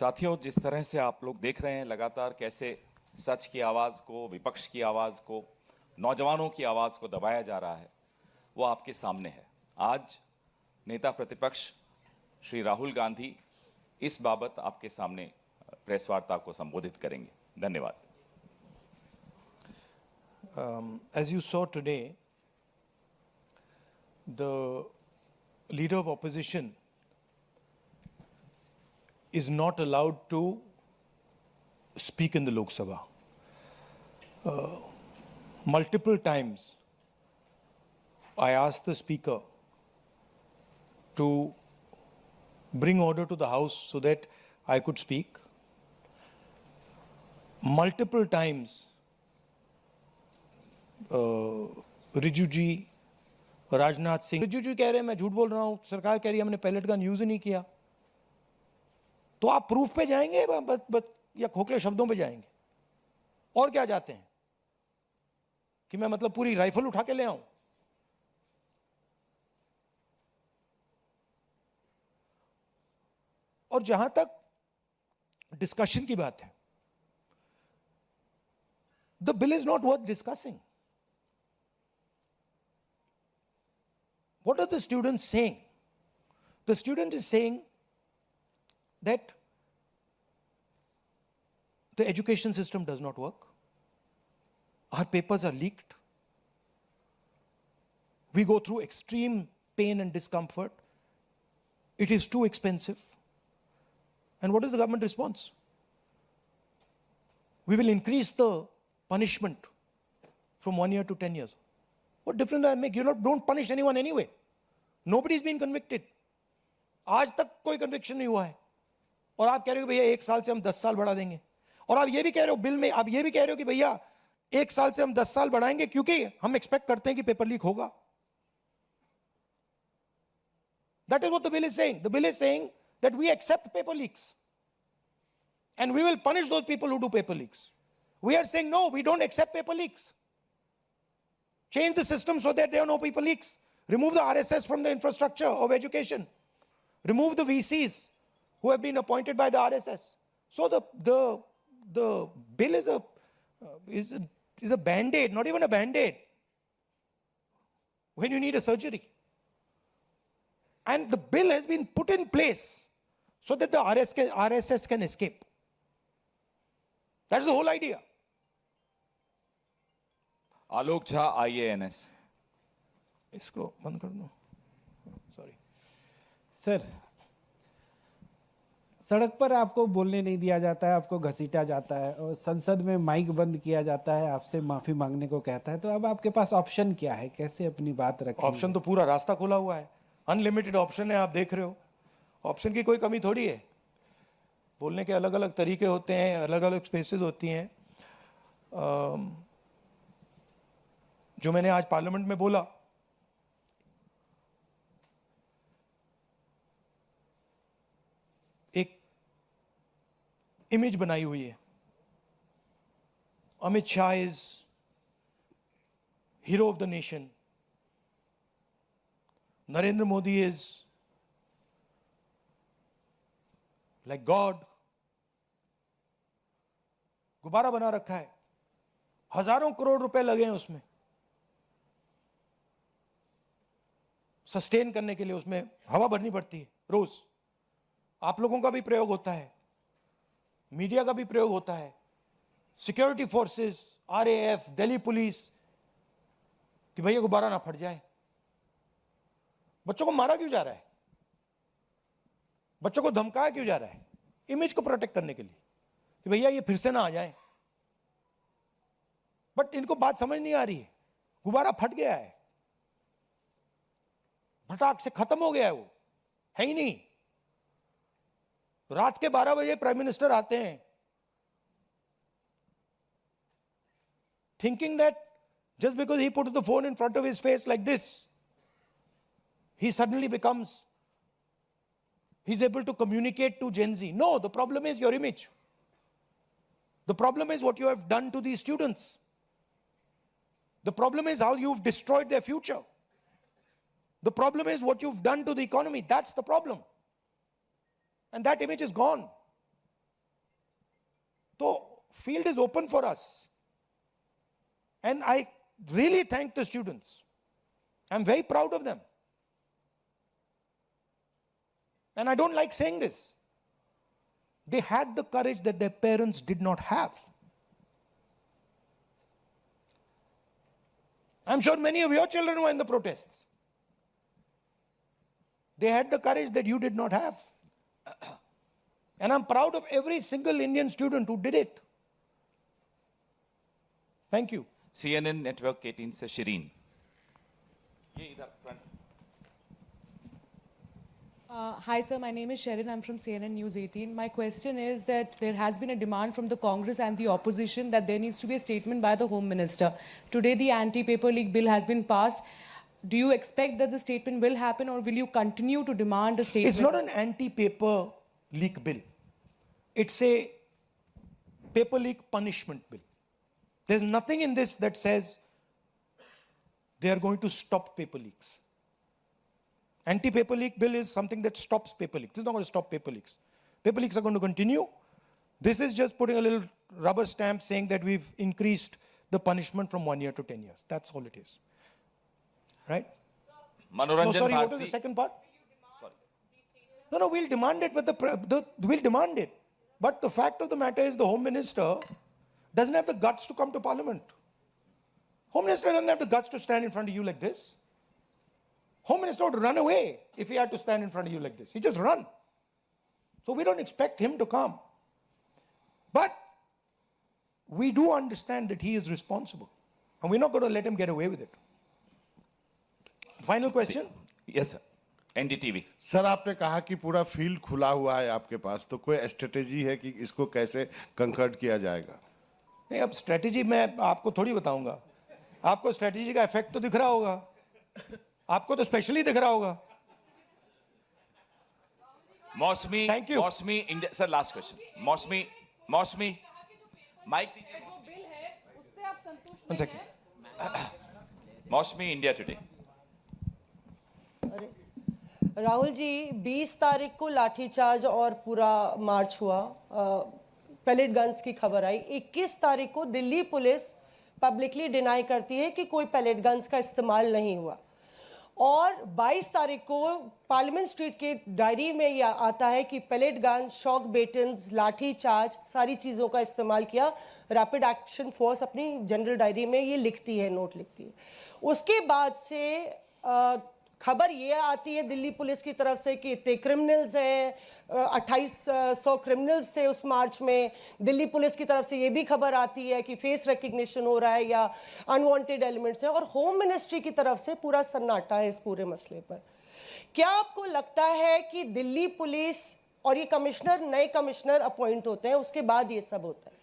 साथियों, जिस तरह से आप लोग देख रहे हैं लगातार कैसे सच की आवाज़ को, विपक्ष की आवाज़ को, नौजवानों की आवाज़ को दबाया जा रहा है, वो आपके सामने है। आज नेता प्रतिपक्ष श्री राहुल गांधी इस बाबत आपके सामने प्रेस वार्ता को संबोधित करेंगे। धन्यवाद। As you saw today, the leader of opposition is not allowed to speak in the Lok Sabha. Multiple times I asked the speaker to bring order to the house so that I could speak. Multiple times Riju जी, राजनाथ सिंह, रिजू जी कह रहे हैं मैं झूठ बोल रहा हूं, सरकार कह रही है हमने पैलेट गन यूज ही नहीं किया। तो आप प्रूफ पे जाएंगे या खोखले शब्दों पे जाएंगे? और क्या चाहते हैं कि मैं मतलब पूरी राइफल उठा के ले आऊं? और जहां तक डिस्कशन की बात है, the bill is not worth discussing. What are the students saying? The student is saying that the education system does not work. Our papers are leaked. We go through extreme pain and discomfort. It is too expensive. And what is the government response? We will increase the punishment from 1 year to 10 years. What difference does that make? Don't punish anyone anyway. Nobody's been convicted. आज तक कोई conviction नहीं हुआ है और आप कह रहे हो भैया 1 साल से हम 10 साल बढ़ा देंगे। और आप ये भी कह रहे हो बिल में, आप ये भी कह रहे हो कि भैया 1 साल से हम 10 साल बढ़ाएंगे क्योंकि हम एक्सपेक्ट करते हैं कि पेपर लीक होगा। That is what the bill is saying. The bill is saying that we accept paper leaks and we will punish those people who do paper leaks. We are saying no, we don't accept paper leaks. Change the system so that there are no paper leaks. Remove the RSS from the infrastructure of education. Remove the VCs who have been appointed by the RSS. So the bill is a band-aid, not even a band-aid, when you need a surgery. And the bill has been put in place so that the RSS can escape. That's the whole idea. Alok Jha, IANS। इसको बंद कर दो, sorry sir. सड़क पर आपको बोलने नहीं दिया जाता है, आपको घसीटा जाता है और संसद में माइक बंद किया जाता है, आपसे माफी मांगने को कहता है। तो अब आपके पास ऑप्शन क्या है, कैसे अपनी बात रखें? ऑप्शन तो पूरा रास्ता खुला हुआ है, अनलिमिटेड ऑप्शन है, आप देख रहे हो। ऑप्शन की कोई कमी थोड़ी है। बोलने के अलग अलग तरीके होते हैं, अलग अलग स्पेसेस होती हैं। जो मैंने आज पार्लियामेंट में बोला, एक इमेज बनाई हुई है। Amit Shah is hero of the nation, Narendra Modi is like God. गुब्बारा बना रखा है, हजारों करोड़ रुपए लगे हैं उसमें सस्टेन करने के लिए, उसमें हवा भरनी पड़ती है रोज। आप लोगों का भी प्रयोग होता है, मीडिया का भी प्रयोग होता है, security forces, RAF, Delhi police, कि भैया गुब्बारा ना फट जाए। बच्चों को मारा क्यों जा रहा है? बच्चों को धमकाया क्यों जा रहा है? इमेज को प्रोटेक्ट करने के लिए कि भैया ये फिर से ना आ जाए। बट इनको बात समझ नहीं आ रही है। गुब्बारा फट गया है, फटाक से खत्म हो गया है, वो है ही नहीं। रात के 12 बजे प्राइम मिनिस्टर आते हैं thinking that just because he puts the phone in front of his face like this, he suddenly he's able to communicate to Gen Z. No, the problem is your image. The problem is what you have done to these students. The problem is how you've destroyed their future. The problem is what you've done to the economy. That's the problem. And that image is gone. तो field is open for us. And I really thank the students. I'm very proud of them. And I don't like saying this. They had the courage that their parents did not have. I'm sure many of your children were in the protests. They had the courage that you did not have. And I'm proud of every single Indian student who did it. Thank you. CNN network 18 से शिरीन, ये इधर front. Hi sir, my name is Sherin. I'm from CNN News 18. My question is that there has been a demand from the Congress and the opposition that there needs to be a statement by the Home Minister. Today the anti-paper leak bill has been passed. Do you expect that the statement will happen, or will you continue to demand a statement? It's not an anti-paper leak bill. It's a paper leak punishment bill. There's nothing in this that says they are going to stop paper leaks. Anti-paper leak bill is something that stops paper leaks. This is not going to stop paper leaks. Paper leaks are going to continue. This is just putting a little rubber stamp saying that we've increased the punishment from 1 year to 10 years. That's all it is. Right? No, मनोरंजन sorry, what was Bharti, the second part? sorry, No, we'll demand it, but we'll demand it. But the fact of the matter is the Home Minister doesn't have the guts to come to Parliament. Home Minister doesn't have the guts to stand in front of you like this. Home Minister would run away if he had to stand in front of you like this. He just run. So we don't expect him to come. But we do understand that he is responsible. And we're not going to let him get away with it. Final question? Yes sir, NDTV. Sir आपने कहा कि पूरा field खुला हुआ है आपके पास, तो कोई स्ट्रेटेजी है कि इसको कैसे कंकर्ड किया जाएगा? नहीं, अब स्ट्रेटेजी मैं आपको थोड़ी बताऊंगा। आपको स्ट्रेटेजी का इफेक्ट तो दिख रहा होगा, आपको तो स्पेशली दिख रहा होगा। मौसमी, Thank you. मौसमी इंडिया, सर लास्ट क्वेश्चन। मौसमी, मौसमी माइक दीजिए। One second. मौसमी इंडिया टुडे। राहुल जी, 20 तारीख को लाठीचार्ज और पूरा मार्च हुआ, पैलेट गन्स की खबर आई। 21 तारीख को दिल्ली पुलिस पब्लिकली डिनाई करती है कि कोई पैलेट गन्स का इस्तेमाल नहीं हुआ, और 22 तारीख को पार्लियामेंट स्ट्रीट के डायरी में यह आता है कि पैलेट गन, शॉक बेटन्स, लाठीचार्ज, सारी चीज़ों का इस्तेमाल किया। रैपिड एक्शन फोर्स अपनी जनरल डायरी में ये लिखती है, नोट लिखती है। उसके बाद से खबर ये आती है दिल्ली पुलिस की तरफ से कि इतने क्रिमिनल्स हैं, 2800 क्रिमिनल्स थे उस मार्च में। दिल्ली पुलिस की तरफ से ये भी खबर आती है कि फेस रिकग्निशन हो रहा है या अनवांटेड एलिमेंट्स हैं, और होम मिनिस्ट्री की तरफ से पूरा सन्नाटा है इस पूरे मसले पर। क्या आपको लगता है कि दिल्ली पुलिस और ये कमिश्नर, नए कमिश्नर अपॉइंट होते हैं, उसके बाद ये सब होता है,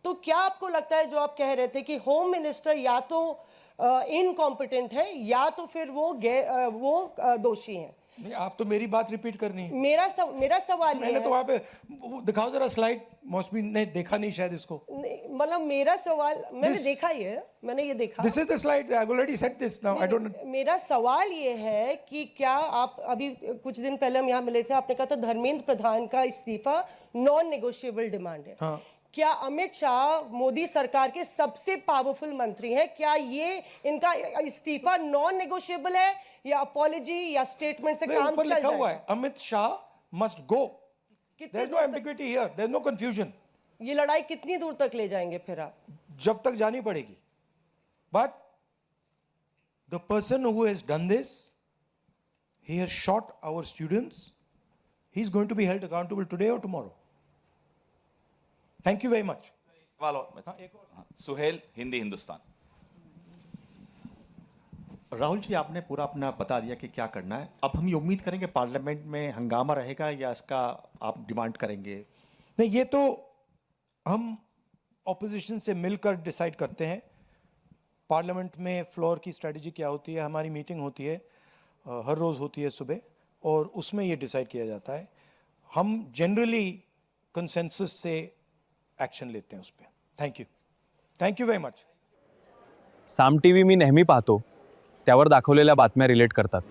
तो क्या आपको लगता है जो आप कह रहे थे कि होम मिनिस्टर या तो इनकॉम्पिटेंट है या तो फिर वो दोषी हैं? नहीं, आप तो मेरी बात रिपीट करनी है। मेरा सवाल ये मैंने है, तो वहाँ पे दिखाओ जरा स्लाइड, मौसमी ने देखा नहीं शायद इसको। मतलब मेरा सवाल, मैंने देखा ये, मैंने ये देखा। This is the slide, I have already said this now, I don't. मेरा सवाल ये है कि क्या आप, अभी कुछ दिन पहले हम यहाँ मिले थे, आपने कहा था धर्मेंद्र प्रधान का इस्तीफा नॉन नेगोशिएबल डिमांड है। हाँ। क्या अमित शाह मोदी सरकार के सबसे पावरफुल मंत्री हैं, क्या ये इनका इस्तीफा नॉन नेगोशिएबल है या अपॉलॉजी या स्टेटमेंट से काम चल लिखा हुआ जाएगा? है Amit Shah must go. There is no ambiguity here, there is no confusion. ये लड़ाई कितनी दूर तक ले जाएंगे फिर आप? जब तक जानी पड़ेगी। But the person who has done this, he has shot our students, he is going to be held accountable today और tomorrow. Thank you very much. Suhail, Hindi Hindustan. Rahul ji, आपने पूरा अपना बता दिया कि क्या करना है। अब हम ये उम्मीद करेंगे पार्लियामेंट में हंगामा रहेगा या इसका आप डिमांड करेंगे? नहीं, ये तो हम ऑपोजिशन से मिलकर डिसाइड करते हैं। पार्लियामेंट में फ्लोर की स्ट्रेटजी क्या होती है, हमारी मीटिंग होती है, हर रोज़ होती है सुबह, और उसमें ये डिसाइड किया जाता है। हम जनरली कंसेंसस से ॲक्शन लेते हैं उस पर। Thank you very much. साम टी व्ही मी नेहमी पाहतो, त्यावर दाखवलेल्या बातम्या रिलेट करतात।